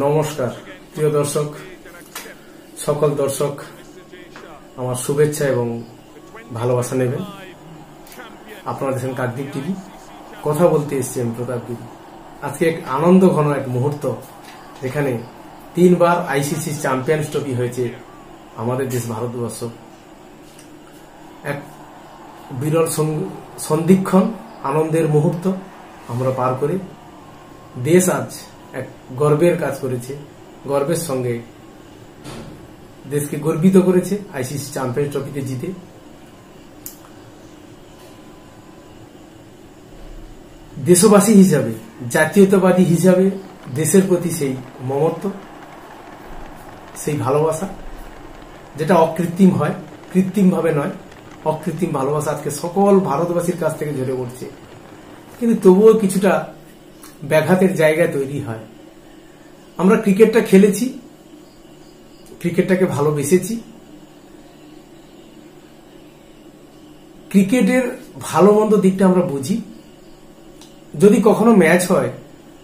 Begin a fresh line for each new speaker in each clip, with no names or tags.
নমস্কার প্রিয় দর্শক, সকল দর্শক আমার শুভেচ্ছা এবং ভালোবাসা নেবেন। আপনারা দেখেন কাকদ্বীপ টিভি। কথা বলতে এসেছি আমি প্রতাপগিরি। আজকে এক আনন্দ ঘন এক মুহূর্ত, এখানে 3 বার আইসিসি চ্যাম্পিয়ন্স ট্রফি হয়েছে আমাদের দেশ ভারতবর্ষ। এক বিরল সন্ধিক্ষণ, আনন্দের মুহূর্ত আমরা পার করে দেশ আজ এক গর্বের কাজ করেছে, গর্বের সঙ্গে দেশকে গর্বিত করেছে আইসিসি চ্যাম্পিয়ন্স ট্রফিতে জিতে। দেশবাসী হিসাবে, জাতীয়তাবাদী হিসাবে দেশের প্রতি সেই মমত্ব, সেই ভালোবাসা, যেটা অকৃত্রিম হয়, কৃত্রিম ভাবে নয়, অকৃত্রিম ভালোবাসা আজকে সকল ভারতবাসীর কাছ থেকে ঝরে পড়ছে। কিন্তু তবুও কিছুটা ব্যাঘাতের জায়গা তৈরি হয়। আমরা ক্রিকেটটা খেলেছি, ক্রিকেটটাকে ভালোবেসেছি। ক্রিকেটের ভালো মন্দ দিকটা আমরা বুঝি। যদি কখনো ম্যাচ হয়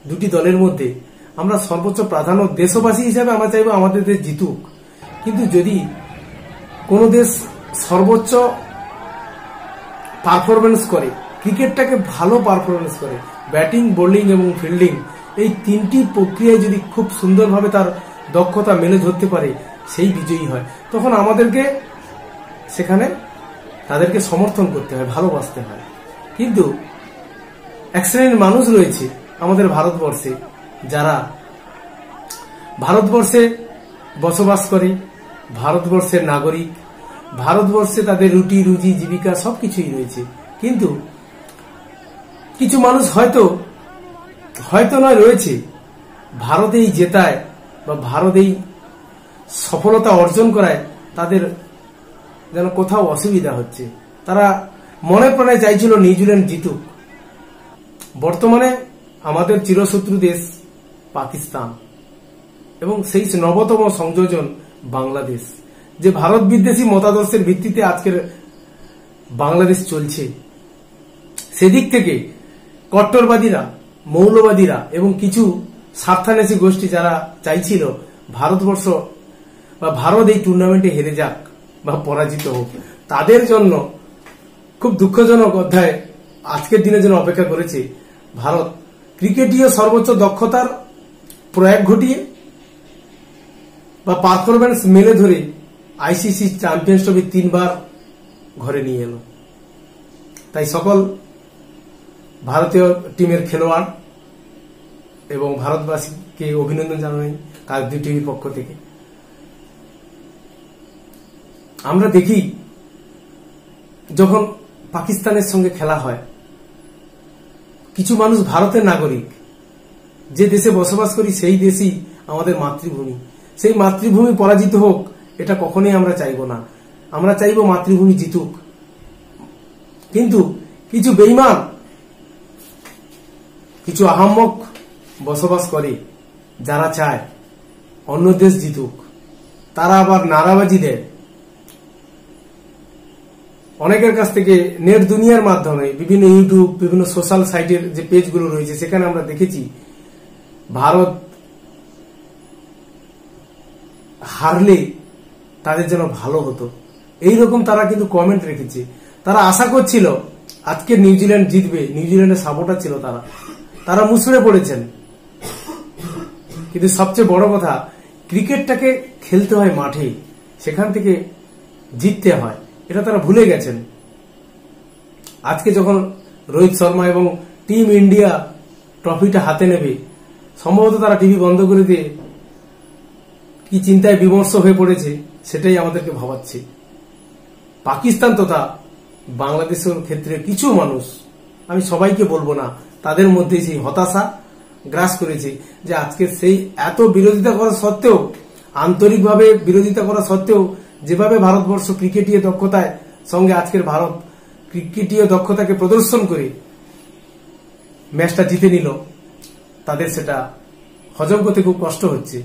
দুটি দলের মধ্যে, আমরা সর্বোচ্চ প্রাধান্য দেশবাসী হিসাবে আমরা চাইবো আমাদের দেশ জিতুক। কিন্তু যদি কোনো দেশ সর্বোচ্চ পারফরমেন্স করে, ক্রিকেটটাকে ভালো পারফরমেন্স করে, ব্যাটিং, বোলিং এবং ফিল্ডিং, এই 3টি প্রক্রিয়ায় যদি খুব সুন্দরভাবে তার দক্ষতা মেলে ধরতে পারে, সেই বিজয়ী হয়। তখন আমাদেরকে সেখানে তাদেরকে সমর্থন করতে হয়, ভালোবাসতে হয়। কিন্তু এক শ্রেণীর মানুষ রয়েছে আমাদের ভারতবর্ষে, যারা ভারতবর্ষে বসবাস করে, ভারতবর্ষের নাগরিক, ভারতবর্ষে তাদের রুটি রুজি জীবিকা সবকিছুই রয়েছে। কিন্তু কিছু মানুষ হয়তো নয় রয়েছে, ভারতেই জেতায় বা ভারতেই সফলতা অর্জন করায় তাদের যেন কোথাও অসুবিধা হচ্ছে। তারা মনে প্রাণে চাইছিল নিউজিল্যান্ড জিতুক। বর্তমানে আমাদের চিরশত্রু দেশ পাকিস্তান এবং সেই নবতম সংযোজন বাংলাদেশ, যে ভারত বিদ্বেষী মতাদর্শের ভিত্তিতে আজকের বাংলাদেশ চলছে, সেদিক থেকে কট্টরবাদীরা, মৌলবাদীরা এবং কিছু স্বার্থান্বেষী গোষ্ঠী যারা চাইছিল ভারতবর্ষ বা ভারত এই টুর্নামেন্টে হেরে যাক বা পরাজিত হোক, তাদের জন্য খুব দুঃখজনক অধ্যায় আজকের দিনের জন্য অপেক্ষা করেছে। ভারত ক্রিকেটীয় সর্বোচ্চ দক্ষতার প্রয়োগ ঘটিয়ে বা পারফরমেন্স মেলে ধরে আইসিসি চ্যাম্পিয়ন্স ট্রফি 3 বার ঘরে নিয়ে এলো। তাই সকল ভারতীয় টিমের খেলোয়াড় এবং ভারতবাসীকে অভিনন্দন জানাই কাকদ্বীপ টিভির পক্ষ থেকে। আমরা দেখি যখন পাকিস্তানের সঙ্গে খেলা হয়, কিছু মানুষ ভারতের নাগরিক, যে দেশে বসবাস করি সেই দেশই আমাদের মাতৃভূমি, সেই মাতৃভূমি পরাজিত হোক, এটা কখনোই আমরা চাইব না। আমরা চাইব মাতৃভূমি জিতুক। কিন্তু কিছু বেঈমান, কিছু আহাম্মক বসবাস করে, যারা চায় অন্য দেশ জিতুক, তারা আবার নারাবাজি দেয়। অনেকের কাছ থেকে নেট দুনিয়ার মাধ্যমে, বিভিন্ন ইউটিউব, বিভিন্ন সোশ্যাল সাইটের যে পেজগুলো রয়েছে, সেখানে আমরা দেখেছি ভারত হারলে তাদের যেন ভালো হতো, এইরকম তারা কিন্তু কমেন্ট রেখেছে। তারা আশা করছিল আজকে নিউজিল্যান্ড জিতবে, নিউজিল্যান্ডের সাপোর্টার ছিল তারা মুচড়ে পড়েছেন। কিন্তু সবচেয়ে বড় কথা, ক্রিকেটটাকে খেলতে হয় মাঠে, সেখান থেকে জিততে হয়, এটা তারা ভুলে গেছেন। আজকে যখন রোহিত শর্মা এবং টিম ইন্ডিয়া ট্রফিটা হাতে নেবে, সম্ভবত তারা টিভি বন্ধ করে দিয়ে কি চিন্তায় বিমর্ষ হয়ে পড়েছে, সেটাই আমাদেরকে ভাবাচ্ছে। পাকিস্তান তথা বাংলাদেশের ক্ষেত্রে কিছু মানুষ, আমি সবাইকে বলবো না, তাদের মধ্যে সেই হতাশা গ্রাস করেছে যে আজকে সেই এত বিরোধিতা করা সত্ত্বেও, আন্তরিকভাবে বিরোধিতা করা সত্ত্বেও, যেভাবে ভারতবর্ষ ক্রিকেটীয় দক্ষতায় সঙ্গে আজকের ভারত ক্রিকেটীয় দক্ষতাকে প্রদর্শন করে ম্যাচটা জিতে নিল, তাদের সেটা হজম করতে খুব কষ্ট হচ্ছে।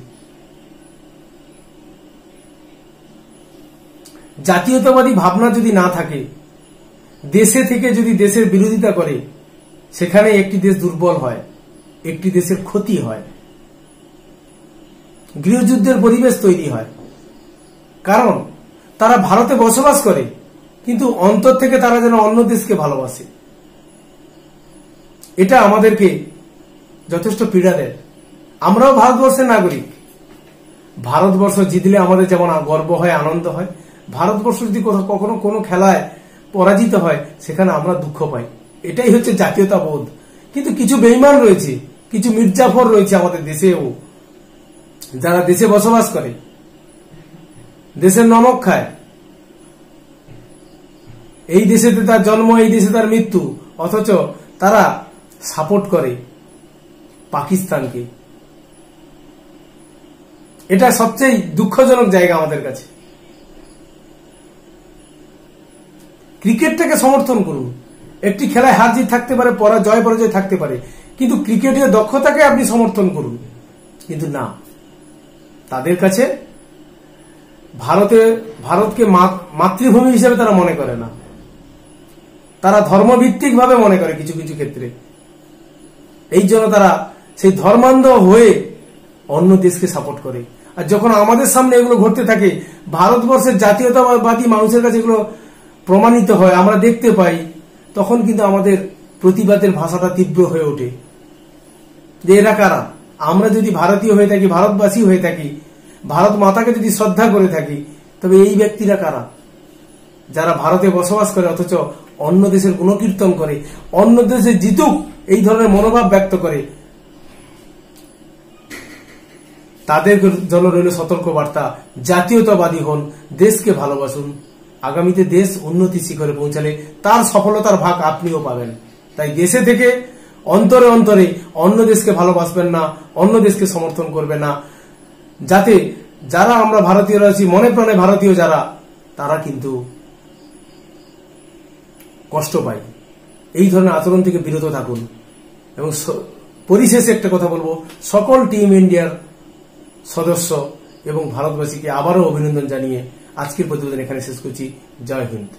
জাতীয়তাবাদী ভাবনা যদি না থাকে, দেশে থেকে যদি দেশের বিরোধিতা করে, সেখানে একটি দেশ দুর্বল হয়। একটি দেশের ক্ষতি হয়, গৃহযুদ্ধের পরিবেশ তৈরি হয়। কারণ তারা ভারতে বসবাস করে, কিন্তু অন্তর থেকে তারা যেন অন্য দেশকে ভালোবাসে। এটা আমাদেরকে যথেষ্ট পীড়া দেয়। আমরাও ভারতবর্ষের নাগরিক। ভারতবর্ষ জিতলে আমাদের যেমন গর্ব হয়, আনন্দ হয়, ভারতবর্ষ যদি কখনো কোনো খেলায় পরাজিত হয় সেখানে আমরা দুঃখ পাই। এটাই হচ্ছে জাতীয়তাবোধ। কিন্তু কিছু বেঈমান রয়েছে, কিছু মির্জাফর রয়েছে আমাদের দেশেও, যারা দেশে বসবাস করে, দেশের নমক খায়। এই দেশেতে তার জন্ম, এই দেশে তার মৃত্যু, অথচ তারা সাপোর্ট করে পাকিস্তানকে। এটা সবচেয়ে দুঃখজনক জায়গা আমাদের কাছে। ক্রিকেটটাকে সমর্থন করুন। একটি খেলায় হার জিত থাকতে পারে, জয় পরাজয় থাকতে পারে, কিন্তু ক্রিকেটের দক্ষতাকে আপনি সমর্থন করুন। কিন্তু না, তাদের কাছে ভারতকে মাতৃভূমি হিসেবে তারা মনে করে না। তারা ধর্মভিত্তিক ভাবে মনে করে কিছু কিছু ক্ষেত্রে। এই জন্য তারা সেই ধর্মান্ধ হয়ে অন্য দেশকে সাপোর্ট করে। আর যখন আমাদের সামনে এগুলো ঘটতে থাকে, ভারতবর্ষের জাতীয়তাবাদী মানুষের কাছে এগুলো প্রমাণিত হয়, আমরা দেখতে পাই, তখন কিন্তু আমাদের প্রতিবাদের ভাষাটা তীব্র হয়ে ওঠে যে এরা কারা। আমরা যদি ভারতীয় হয়ে থাকি, ভারতবাসী হয়ে থাকি, ভারত মাতাকে যদি শ্রদ্ধা করে থাকি, তবে এই ব্যক্তিরা কারা যারা ভারতে বসবাস করে অথচ অন্য দেশের গুণকীর্তন করে, অন্য দেশে জিতুক এই ধরনের মনোভাব ব্যক্ত করে? তাদের জন্য রইল সতর্ক বার্তা, জাতীয়তাবাদী হন, দেশকে ভালোবাসুন। আগামীতে দেশ উন্নতি শিখরে পৌঁছালে তার সফলতার ভাগ আপনিও পাবেন। তাই দেশে থেকে অন্তরে অন্তরে অন্য দেশকে ভালোবাসবেন না, অন্য দেশকে সমর্থন করবেন না, যাতে যারা আমরা ভারতীয়রা আছি, মনে প্রাণে ভারতীয় যারা, তারা কিন্তু কষ্ট পায়। এই ধরনের আচরণ থেকে বিরত থাকুন। এবং পরিশেষে একটা কথা বলবো, সকল টিম ইন্ডিয়ার সদস্য এবং ভারতবাসীকে আবারও অভিনন্দন জানিয়ে আজকের প্রতিবেদন এখানে শেষ করছি। জয় হিন্দ।